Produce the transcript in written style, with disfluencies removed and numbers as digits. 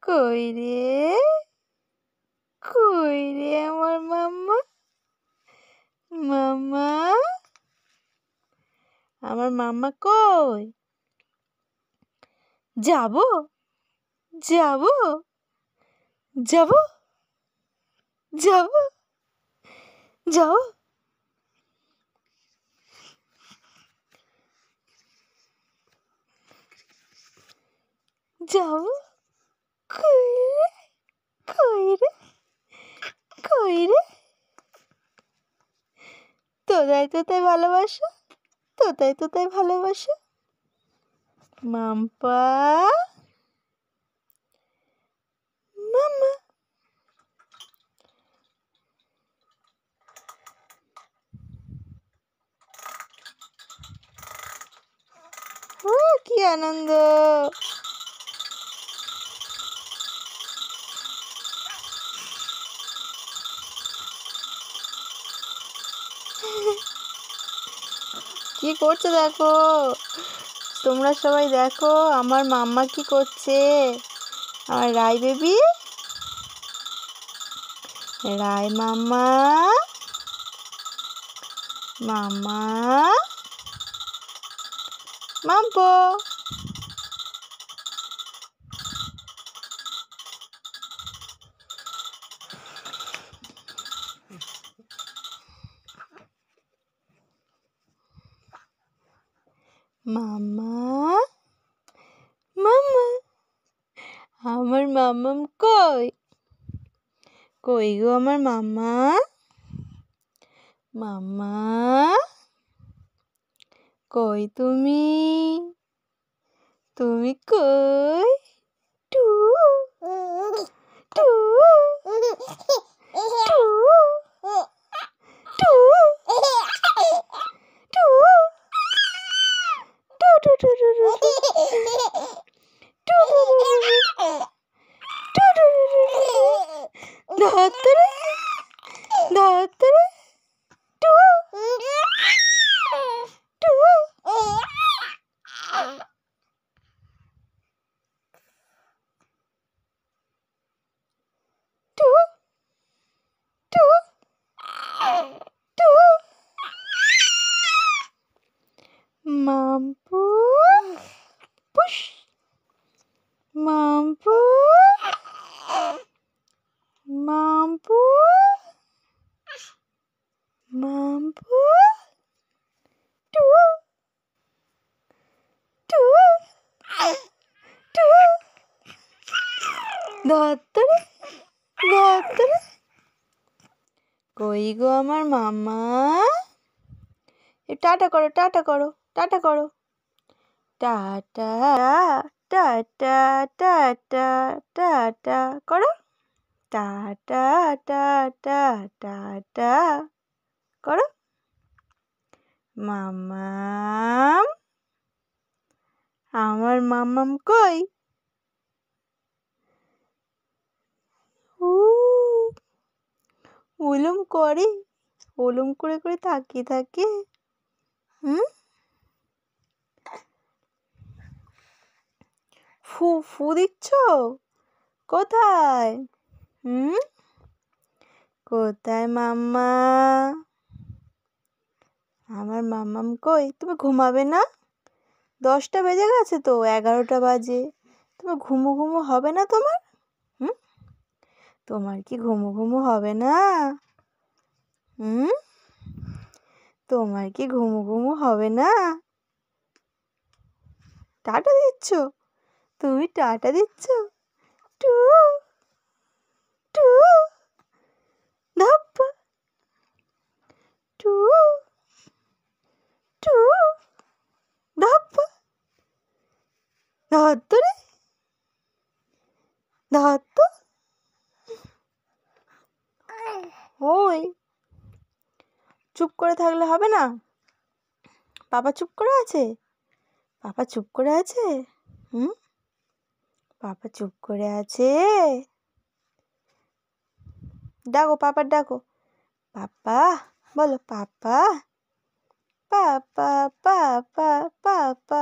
কই রে, কই রে আমার মাম্মা, মাম্মা, আমার মাম্মা কই? যাবো, যাবো, যাবো, যাবো, যাও, যাবো, কই রে, কই রে, কই রে? তোতাই তোতাই ভালোবাসা, তোতাই তোতাই ভালোবাসা, মাম্পা, মাম্মা। ও কি আনন্দ! কি করছো দেখো, তোমরা সবাই দেখো আমার মাম্মা কি করছে। আমার রাই বেবি, রাই মাম্মা, মাম্মা, মাম্পো। মাম্মা, মাম্মা, আমার মাম্মাম কই? কই গো আমার মাম্মা, মাম্মা, কই তুমি? তুমি কই? টু টু টু টু মাম্পু, পুশ, মাম্পু, মাম্পু, মাম্পু, টু টু টু, ধত্তরে ধত্তরে। কই গো আমার মাম্মা, টাটা করো, টাটা করো, টাটা করো, টাটা টাটা টাটা টাটা করো, টাটা টাটা টাটা করো। মাম্মাম, আমার মাম্মাম কই? ওলম করে, ওলম করে করে তাকিয়ে থাকে। ফু ফু দিচ্ছ কোথায়? কোথায় মাম্মা? আমার মাম্মাম কই? তুমি ঘুমাবে না? 10টা বেজে গেছে তো, 11টা বাজে। তোমার ঘুমু ঘুমু হবে না তোমার? তোমার কি ঘুমু ঘুমু হবে না? তোমার কি ঘুমু ঘুমু হবে না? টাটা দিচ্ছ? তুমি টাটা দিচ্ছ? টু টু ধাপ্পা, টু টু ধাপ্পা, ধত্তরে ধত্ত। ওই চুপ করে থাকলে হবে না? পাপা চুপ করে আছে? পাপা চুপ করে আছে? পাপা চুপ করে আছে? ডাকো, পাপা ডাকো। পাপা বলো, পাপা, পাপা, পাপা, পাপা।